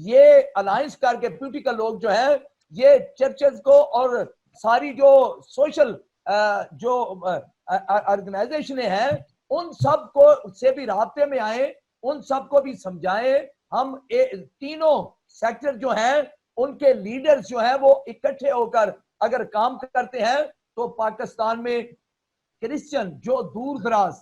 ये अलायंस करके पॉलिटिकल लोग जो है ये चर्चेज को और सारी जो सोशल जो ऑर्गेनाइजेशनें हैं उन सब को से भी राब्ते में आए, उन सब को भी समझाएं। हम तीनों सेक्टर जो हैं उनके लीडर्स जो हैं वो इकट्ठे होकर अगर काम करते हैं तो पाकिस्तान में क्रिश्चियन जो दूर दराज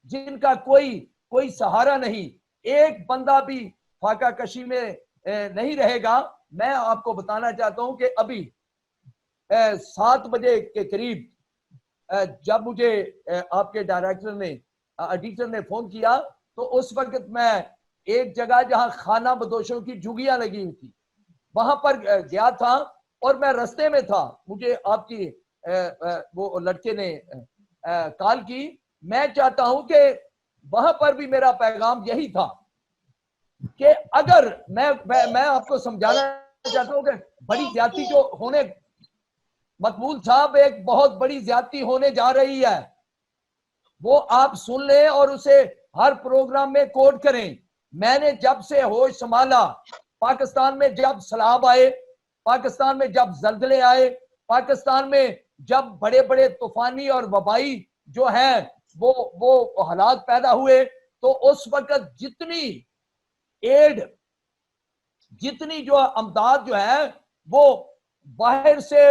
जिनका कोई सहारा नहीं, एक बंदा भी फाका कशी में नहीं रहेगा। मैं आपको बताना चाहता हूं कि अभी 7 बजे के करीब जब मुझे आपके डायरेक्टर ने एडिटर ने फोन किया तो उस वक्त मैं एक जगह जहां खाना बदोशों की झुग्गियां लगी हुई थी वहां पर गया था और मैं रास्ते में था, मुझे आपकी वो लड़के ने कॉल की। मैं चाहता हूं कि वहां पर भी मेरा पैगाम यही था कि अगर मैं आपको समझाना चाहता हूं कि बड़ी ज्यादती जो होने, मकबूल साहब एक बहुत बड़ी ज्यादती होने जा रही है, वो आप सुन लें और उसे हर प्रोग्राम में कोट करें। मैंने जब से होश संभाला, पाकिस्तान में जब सैलाब आए, पाकिस्तान में जब जल्जले आए, पाकिस्तान में जब बड़े बड़े तूफानी और वबाई जो है वो हालात पैदा हुए, तो उस वक्त जितनी एड, जितनी जो अमदाद जो है वो बाहर से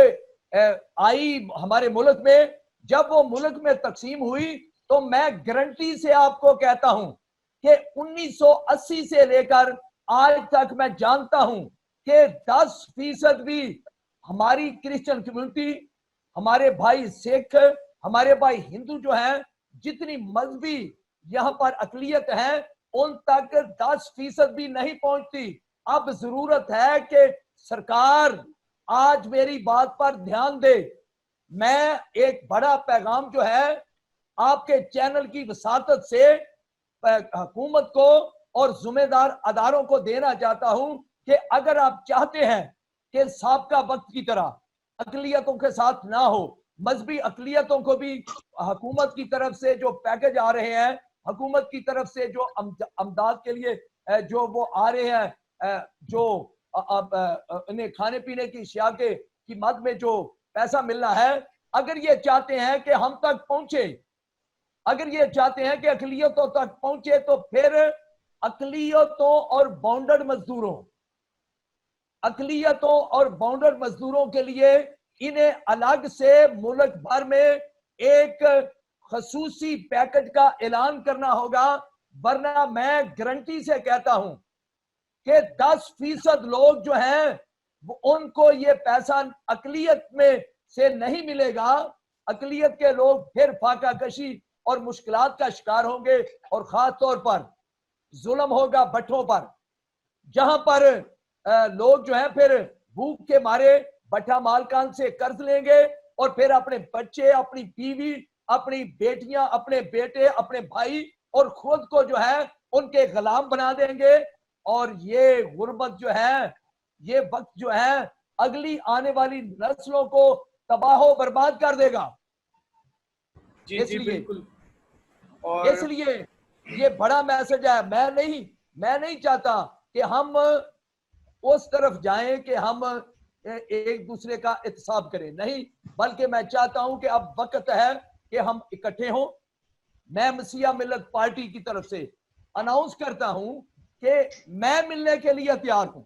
आई हमारे मुल्क में, जब वो मुल्क में तकसीम हुई, तो मैं गारंटी से आपको कहता हूं कि 1980 से लेकर आज तक मैं जानता हूं कि 10% भी हमारी क्रिश्चियन कम्युनिटी, हमारे भाई सिख, हमारे भाई हिंदू जो हैं, जितनी मजहबी यहां पर अकलियत है, उन तक 10% भी नहीं पहुंचती। अब जरूरत है कि सरकार आज मेरी बात पर ध्यान दे। मैं एक बड़ा पैगाम जो है आपके चैनल की वसातत से हुकूमत को और जिम्मेदार अदारों को देना चाहता हूं कि अगर आप चाहते हैं कि साबका वक्त की तरह अकलियतों के साथ ना हो, मजहबी अकलियतों को भी हुकूमत की तरफ से जो पैकेज आ रहे हैं, हुकूमत की तरफ से जो अमदाद के लिए जो वो आ रहे हैं, जो इन्हें खाने पीने की अशिया के कीमत में जो पैसा मिलना है, अगर ये चाहते हैं कि हम तक पहुंचे, अगर ये चाहते हैं कि अकलियतों तक पहुंचे, तो फिर अकलियतों और बाउंडर मजदूरों, अकलियतों और बाउंडर मजदूरों के लिए इन्हें अलग से मुल्क भर में एक खसूसी पैकेज का ऐलान करना होगा, वरना मैं गारंटी से कहता हूं कि 10% लोग जो हैं उनको ये पैसा अकलियत में से नहीं मिलेगा। अकलियत के लोग फिर फाका कशी और मुश्किलात का शिकार होंगे, और खास तौर पर जुल्म होगा भट्ठों पर, जहां पर लोग जो है फिर भूख के मारे भट्ठा मालकान से कर्ज लेंगे और फिर अपने बच्चे, अपनी बीवी, अपनी बेटियां, अपने बेटे, अपने भाई और खुद को जो है उनके गुलाम बना देंगे। और ये गुर्बत जो है, ये वक्त जो है अगली आने वाली नस्लों को तबाह बर्बाद कर देगा। जी बिल्कुल। और इसलिए ये बड़ा मैसेज है। मैं नहीं चाहता कि हम उस तरफ जाएं कि हम एक दूसरे का इत्साब करें, नहीं, बल्कि मैं चाहता हूं कि अब वक्त है कि हम इकट्ठे हों। मैं मसीहा मिल्लत पार्टी की तरफ से अनाउंस करता हूं कि मैं मिलने के लिए तैयार हूं।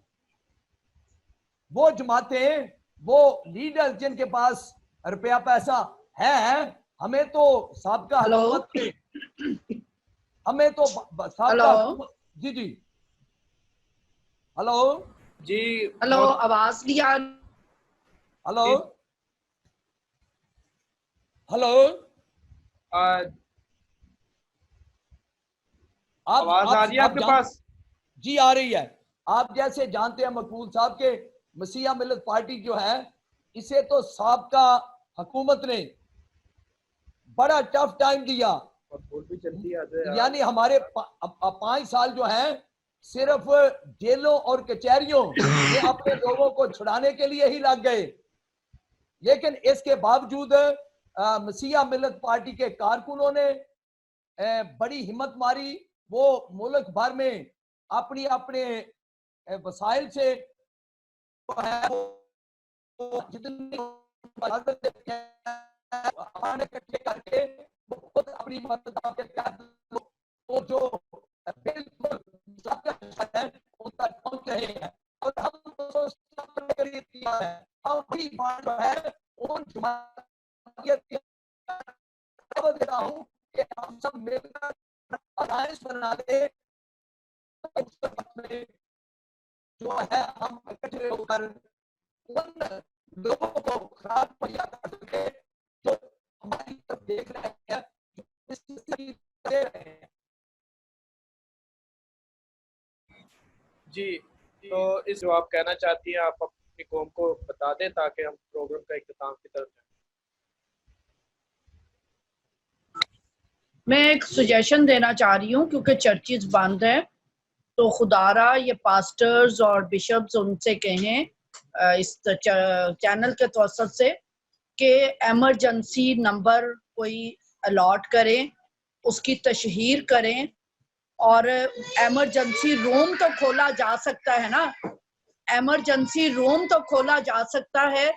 वो जमातें, वो लीडर जिनके पास रुपया पैसा है, हमें तो साबका हुकूमत के, हमें तो साबका, जी जी, हेलो जी, हेलो, आवाज नहीं आ, हेलो हेलो, आवाज आ रही है आपके पास? जी आ रही है। आप जैसे जानते हैं मकबूल साहब के मसीहा मिल्लत पार्टी जो है, इसे तो साबका हुकूमत ने बड़ा टफ टाइम दिया, यानी हमारे 5 साल जो है सिर्फ जेलों और कचहरियों में अपने लोगों को छुड़ाने के लिए ही लग गए। लेकिन इसके बावजूद मसीहा मिल्लत पार्टी के कारकुनों ने बड़ी हिम्मत मारी। वो मुल्क भर में अपनी अपने वसाइल से जितनी इकट्ठे करके खुद अपनी मदद तो जो बिल्कुल उन तक पहुंच रहे हैं। और हम जो है उन देता हूं कि हम सब मिलकर अलायंस बना दे, जो है हम इकट्ठे होकर उन लोगों को खराब मुहैया कर सके जो हमारी तरफ देख रहे हैं, दे रहे हैं। जी, तो इस जो आप कहना चाहती हैं आप अपनी कौम को बता दें ताकि हम प्रोग्राम का इख्तिताम की तरफ जाएं। मैं एक सजेशन देना चाह रही हूँ, क्योंकि चर्चेज बंद है, तो खुदारा ये पास्टर्स और बिशप्स उनसे कहें इस चैनल के तवसत से कि एमरजेंसी नंबर कोई अलॉट करें, उसकी तशहीर करें, और एमरजेंसी रूम तो खोला जा सकता है ना, एमरजेंसी रूम तो खोला जा सकता है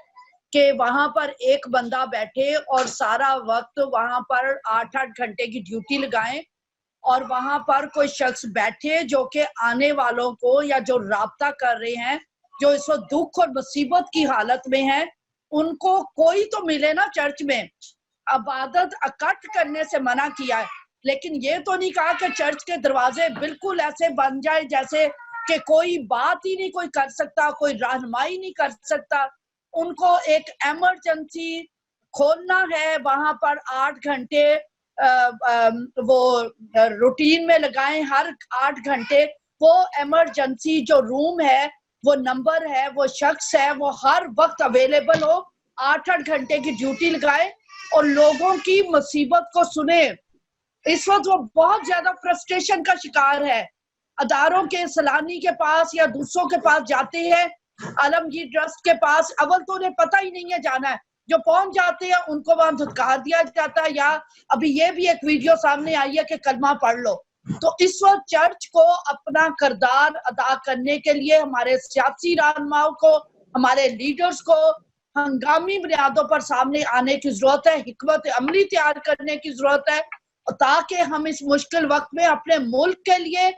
कि वहां पर एक बंदा बैठे और सारा वक्त वहां पर 8-8 घंटे की ड्यूटी लगाएं, और वहां पर कोई शख्स बैठे जो कि आने वालों को या जो राब्ता कर रहे हैं, जो इस वक्त दुख और मुसीबत की हालत में है, उनको कोई तो मिले ना चर्च में। इबादत इकट्ठ करने से मना किया है, लेकिन ये तो नहीं कहा कि चर्च के दरवाजे बिल्कुल ऐसे बन जाए जैसे कि कोई बात ही नहीं कोई कर सकता, कोई रहनुमाई नहीं कर सकता। उनको एक एमरजेंसी खोलना है, वहां पर 8 घंटे वो रूटीन में लगाएं, हर 8 घंटे वो एमरजेंसी जो रूम है, वो नंबर है, वो शख्स है, वो हर वक्त अवेलेबल हो, 8-8 घंटे की ड्यूटी लगाए और लोगों की मुसीबत को सुने। इस वक्त वो बहुत ज्यादा फ्रस्ट्रेशन का शिकार है। अदारों के सलानी के पास या दूसरों के पास जाते हैं, आलमगीर ट्रस्ट के पास, अव्वल तो उन्हें पता ही नहीं है जाना है, जो पहुंच जाते हैं उनको वहां धुतकार दिया जाता है, या अभी ये भी एक वीडियो सामने आई है कि कलमा पढ़ लो। तो इस वक्त चर्च को अपना किरदार अदा करने के लिए हमारे सियासी रहनुमाओं को, हमारे लीडर्स को हंगामी बुनियादों पर सामने आने की जरूरत है, हिकमत अमली तैयार करने की जरूरत है, ताकि हम इस मुश्किल वक्त में अपने मुल्क के लिए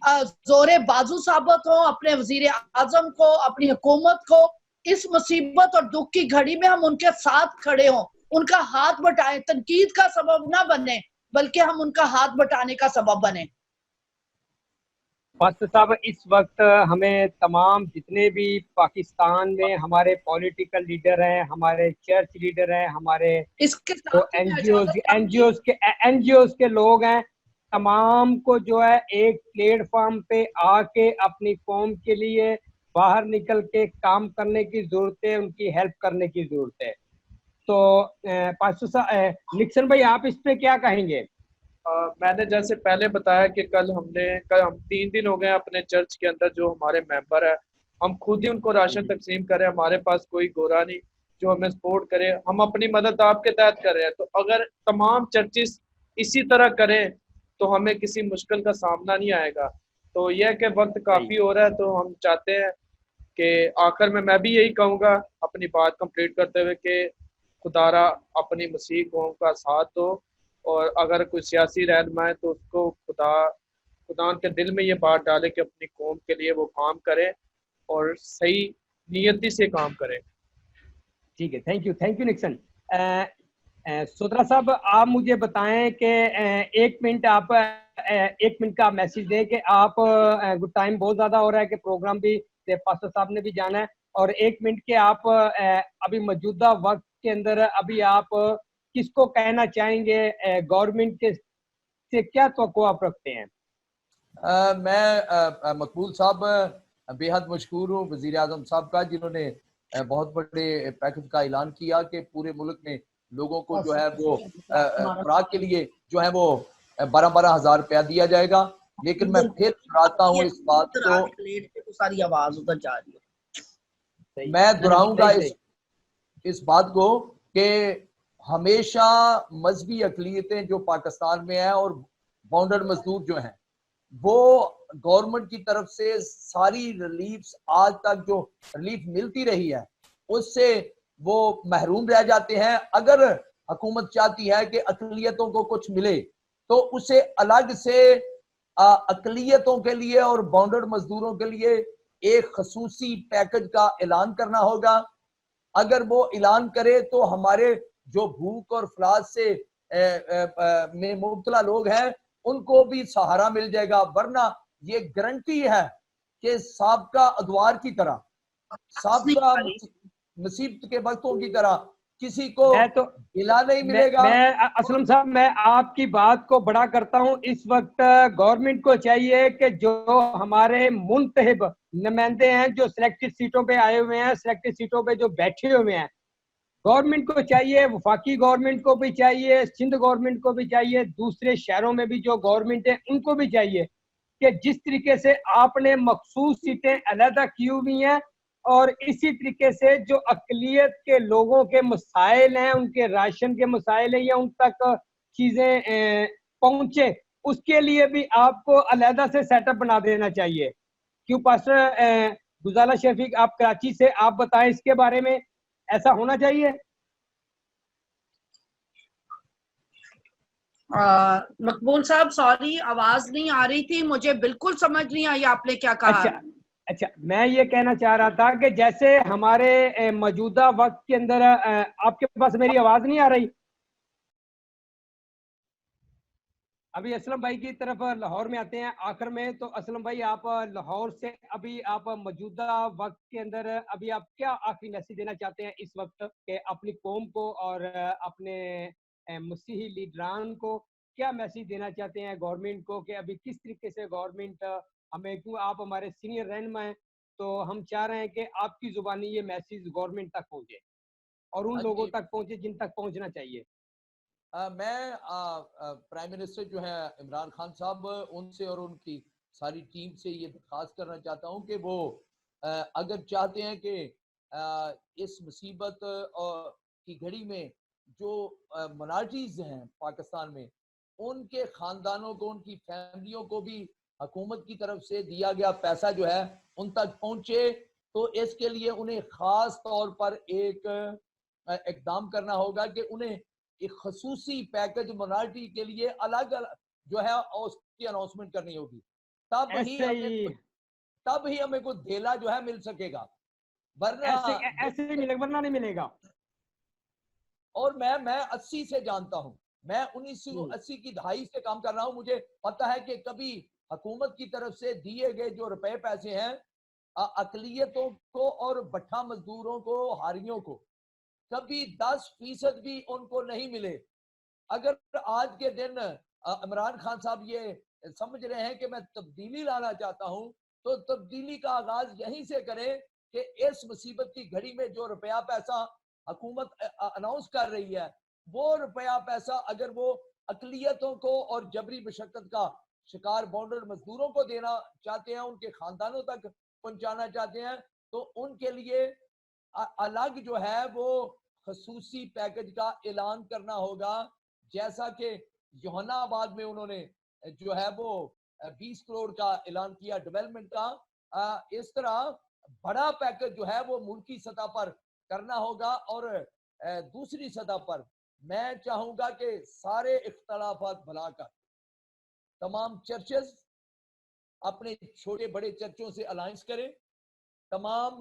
जोरे बाजू साबित हो, अपने वजीर आजम को, अपनी हुकूमत को इस मुसीबत और दुख की घड़ी में हम उनके साथ खड़े हों, उनका हाथ बटाएं, तनकीद का सबब ना बने बल्कि हम उनका हाथ बटाने का सबब बने। पास्टर साहब, इस वक्त हमें तमाम जितने भी पाकिस्तान में हमारे पॉलिटिकल लीडर हैं, हमारे चर्च लीडर हैं, हमारे इसके जो एनजीओज के लोग हैं, तमाम को जो है एक प्लेटफॉर्म पे आके अपनी कौम के लिए बाहर निकल के काम करने की जरूरत है, उनकी हेल्प करने की जरूरत है। तो पास्टर साहब, निक्सन भाई, आप इस पे क्या कहेंगे? मैंने जैसे पहले बताया कि कल हम 3 दिन हो गए अपने चर्च के अंदर, जो हमारे मेंबर है हम खुद ही उनको राशन तकसीम करें, हमारे पास कोई गोरा नहीं जो हमें सपोर्ट करे, हम अपनी मदद आपके तहत कर रहे हैं। तो अगर तमाम चर्चेस इसी तरह करें तो हमें किसी मुश्किल का सामना नहीं आएगा। तो यह कि वक्त काफ़ी हो रहा है, तो हम चाहते हैं कि आखिर में मैं भी यही कहूँगा अपनी बात कंप्लीट करते हुए कि खुदारा अपनी मसीह कौम का साथ दो, और अगर कोई सियासी रहनुमा है तो उसको खुदा के दिल में ये बात डाले कि अपनी कौम के लिए वो काम करे और सही नियति से काम करे। ठीक है, थैंक यू निक्सन। सोदरा साहब, आप मुझे बताएं कि 1 मिनट आप 1 मिनट का मैसेज दें कि आप गुड टाइम बहुत ज्यादा हो रहा है कि प्रोग्राम भी पास्टर साहब ने भी जाना है, और 1 मिनट के आप अभी मौजूदा वक्त के अंदर अभी आप किसको कहना चाहेंगे, गवर्नमेंट के से क्या तवक्को आप रखते हैं? मैं मकबूल साहब बेहद मशकूर हूँ वजीर आजम साहब का, जिन्होंने बहुत बड़े पैकेज का ऐलान किया कि पूरे मुल्क में लोगों को जो है वो खुराक के लिए जो है वो 12-12 हज़ार रुपया दिया जाएगा। लेकिन मैं फिर दोहराता हूँ इस बात को, सारी आवाज उधर जा रही है, मैं दोहराऊंगा इस बात को कि हमेशा मजहबी अकलियतें जो पाकिस्तान में है और बाउंडर मजदूर जो हैं, वो गवर्नमेंट की तरफ से सारी रिलीफ आज तक जो रिलीफ मिलती रही है उससे वो महरूम रह जाते हैं। अगर हुकूमत चाहती है कि अकलियतों को कुछ मिले तो उसे अलग से अकलियतों के लिए और बाउंडर मजदूरों के लिए एक खसूसी पैकेज का ऐलान करना होगा। अगर वो ऐलान करे तो हमारे जो भूख और अफलास से में मुब्तला लोग हैं उनको भी सहारा मिल जाएगा, वरना ये गारंटी है कि साबका अदवार की तरह, साबका मुसीबत के वक्तों की तरह किसी को गिला नहीं मिलेगा। मैं असलम साहब, मैं आपकी बात को बड़ा करता हूं। इस वक्त गवर्नमेंट को चाहिए कि जो हमारे मुंतहिब नुमाइंदे हैं, जो सिलेक्टेड सीटों पे आए हुए हैं, सिलेक्टेड सीटों पे जो बैठे हुए हैं, गवर्नमेंट को चाहिए, वफाकी गवर्नमेंट को भी चाहिए, सिंध गवर्नमेंट को भी चाहिए, दूसरे शहरों में भी जो गवर्नमेंट है उनको भी चाहिए कि जिस तरीके से आपने मखसूस सीटें अलहदा की हुई हैं और इसी तरीके से जो अकलियत के लोगों के मसाइल हैं, उनके राशन के मसाइल हैं या उन तक चीजें पहुंचे, उसके लिए भी आपको अलहदा से सेटअप बना देना चाहिए। क्यों पास्टर गुजाला शफीक, आप कराची से, आप बताएं इसके बारे में, ऐसा होना चाहिए? मकबूल साहब सॉरी, आवाज नहीं आ रही थी, मुझे बिल्कुल समझ नहीं आई आपने क्या कहा। अच्छा, मैं ये कहना चाह रहा था कि जैसे हमारे मौजूदा वक्त के अंदर आपके पास मेरी आवाज नहीं आ रही? अभी असलम भाई की तरफ लाहौर में आते हैं आखिर में। तो असलम भाई, आप लाहौर से अभी आप मौजूदा वक्त के अंदर अभी आप क्या आखिरी मैसेज देना चाहते हैं इस वक्त के अपनी कौम को और अपने मसीही लीडरान को? क्या मैसेज देना चाहते हैं गवर्नमेंट को कि अभी किस तरीके से गवर्नमेंट हमें, क्यों आप हमारे सीनियर रहनुमा हैं, तो हम चाह रहे हैं कि आपकी जुबानी ये मैसेज गवर्नमेंट तक पहुंचे और उन लोगों तक पहुंचे जिन तक पहुंचना चाहिए। मैं प्राइम मिनिस्टर जो है इमरान खान साहब, उनसे और उनकी सारी टीम से ये दरख्वास्त करना चाहता हूँ कि वो अगर चाहते हैं कि इस मुसीबत की घड़ी में जो माइनॉरिटीज हैं पाकिस्तान में, उनके खानदानों को, उनकी फैमिलियों को भी हुकूमत की तरफ से दिया गया पैसा जो है उन तक पहुंचे, तो इसके लिए उन्हें खास तौर पर एक इकदाम करना होगा कि उन्हें एक खसूसी पैकेज माइनॉरिटी के लिए अलग अलग जो है उसकी अनाउंसमेंट करनी होगी, तब ही हमें को धेला जो है मिल सकेगा, वरना ऐसे ही मिलेगा, वरना नहीं मिलेगा। और मैं 80 से जानता हूं, मैं 1980 की दहाई से काम कर रहा हूं, मुझे पता है कि कभी हुकूमत की तरफ से दिए गए जो रुपए पैसे हैं अकलियतों को और भट्ठा मजदूरों को, हारियों को, कभी 10% भी उनको नहीं मिले। अगर आज के दिन इमरान खान साहब ये समझ रहे हैं कि मैं तब्दीली लाना चाहता हूं, तो तब्दीली का आगाज यहीं से करें कि इस मुसीबत की घड़ी में जो रुपया पैसा हुकूमत अनाउंस कर रही है, वो रुपया पैसा अगर वो अकलियतों को और जबरी मशक्कत का शिकार बॉन्डर मजदूरों को देना चाहते हैं, उनके खानदानों तक पहुंचाना चाहते हैं, तो उनके लिए अलग जो है वो खसूसी पैकेज का ऐलान करना होगा, जैसा कि जहानाबाद में उन्होंने जो है वो 20 करोड़ का ऐलान किया डेवलपमेंट का। इस तरह बड़ा पैकेज जो है वो मुल्की सतह पर करना होगा। और दूसरी सतह पर मैं चाहूंगा कि सारे इख्तलाफात भुलाकर तमाम चर्चेस अपने छोटे बड़े चर्चों से अलायंस करें, तमाम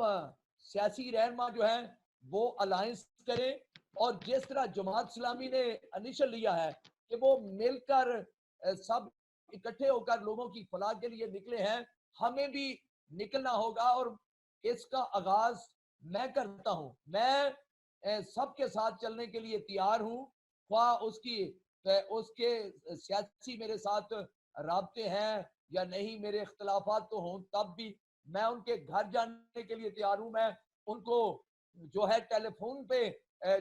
सियासी रहनुमा जो है वो अलायंस करें, और जिस तरह जमात इस्लामी ने इनिशियल लिया है कि वो मिलकर सब इकट्ठे होकर लोगों की फलाह के लिए निकले हैं, हमें भी निकलना होगा। और इसका आगाज मैं करता हूं, मैं सबके साथ चलने के लिए तैयार हूं, ख्वाह उसके सियासी मेरे साथ राब्ते हैं या नहीं, मेरे इख्तलाफात तो हों, तब भी मैं उनके घर जाने के लिए तैयार हूं, मैं उनको जो है टेलीफोन पे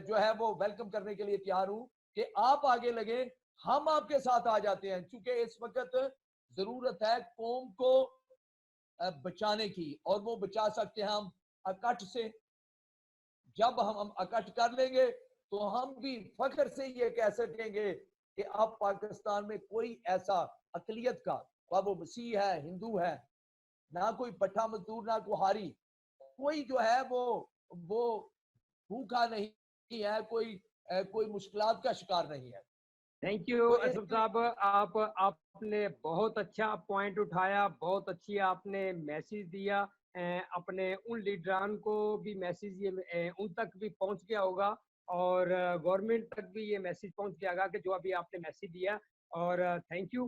जो है वो वेलकम करने के लिए तैयार हूं कि आप आगे लगे, हम आपके साथ आ जाते हैं, क्योंकि इस वक्त जरूरत है कौम को बचाने की, और वो बचा सकते हैं हम अकट से। जब हम अकट कर लेंगे तो हम भी फख्र से ये कह सकेंगे कि अब पाकिस्तान में कोई ऐसा अकलियत का, वो मसीह है, हिंदू है, ना कोई पट्टा मजदूर, ना कोई हारी, कोई जो है वो भूखा नहीं है, कोई मुश्किलात का शिकार नहीं है। थैंक यू असफ साहब, आपने बहुत अच्छा पॉइंट उठाया, बहुत अच्छी आपने मैसेज दिया, अपने उन लीडरान को भी मैसेज ये उन तक भी पहुंच गया होगा और गवर्नमेंट तक भी ये मैसेज पहुंच गया होगा कि जो अभी आपने मैसेज दिया। और थैंक यू।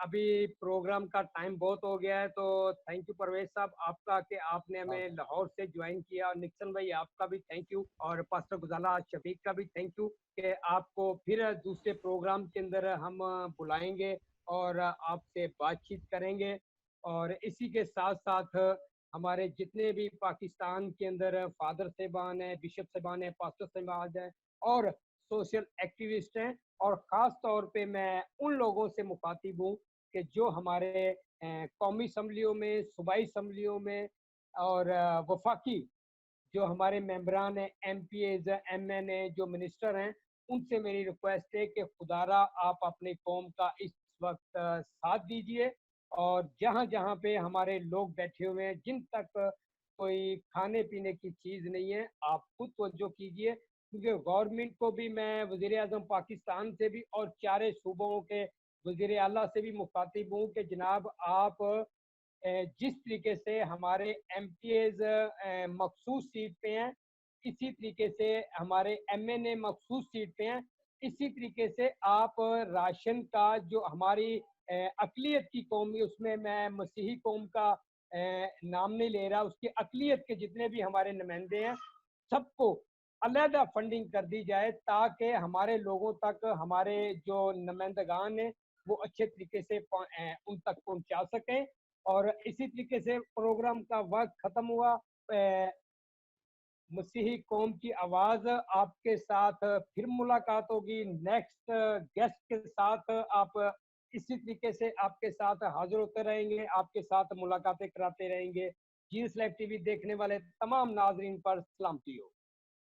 अभी प्रोग्राम का टाइम बहुत हो गया है, तो थैंक यू परवेज साहब आपका कि आपने हमें लाहौर से ज्वाइन किया, और निक्सन भाई आपका भी थैंक यू, और पास्टर गुजाला शफीक का भी थैंक यू कि आपको फिर दूसरे प्रोग्राम के अंदर हम बुलाएंगे और आपसे बातचीत करेंगे। और इसी के साथ साथ हमारे जितने भी पाकिस्तान के अंदर फादर साहबान हैं, बिशप साहबान हैं, पास्टर साहबान हैं और सोशल एक्टिविस्ट हैं, और ख़ास तौर पे मैं उन लोगों से मुखातिब हूँ कि जो हमारे कौमी असम्बलियों में, सूबाई असम्बलियों में और वफाकी जो हमारे मेंबरान हैं, एमपीएज, एमएनए, जो मिनिस्टर हैं, उनसे मेरी रिक्वेस्ट है कि खुदारा आप अपनी कौम का इस वक्त साथ दीजिए, और जहाँ जहाँ पे हमारे लोग बैठे हुए हैं, जिन तक कोई खाने पीने की चीज़ नहीं है, आप खुद तवज्जो कीजिए, क्योंकि गवर्नमेंट को भी मैं, वज़ीर आज़म पाकिस्तान से भी और चारे सूबों के वज़ीर आला से भी मुखातिब हूँ कि जनाब आप जिस तरीके से हमारे एमपीएज मखसूस सीट पे हैं, इसी तरीके से हमारे एमएनए मखसूस सीट पे हैं, इसी तरीके से आप राशन का जो हमारी अक़लियत की कौम है, उसमें मैं मसीही कौम का नाम नहीं ले रहा, उसकी अक़लियत के जितने भी हमारे नुमाइंदे हैं, सबको अलहदा फंडिंग कर दी जाए, ताकि हमारे लोगों तक हमारे जो नुमाइंदगान हैं वो अच्छे तरीके से उन तक पहुंचा सकें। और इसी तरीके से प्रोग्राम का वक्त ख़त्म हुआ। मसीही कौम की आवाज़ आपके साथ फिर मुलाकात होगी नेक्स्ट गेस्ट के साथ। आप इसी तरीके से आपके साथ हाजिर होते रहेंगे, आपके साथ मुलाकातें कराते रहेंगे। जीएस लाइव टीवी देखने वाले तमाम नाजरीन पर सलामती हो।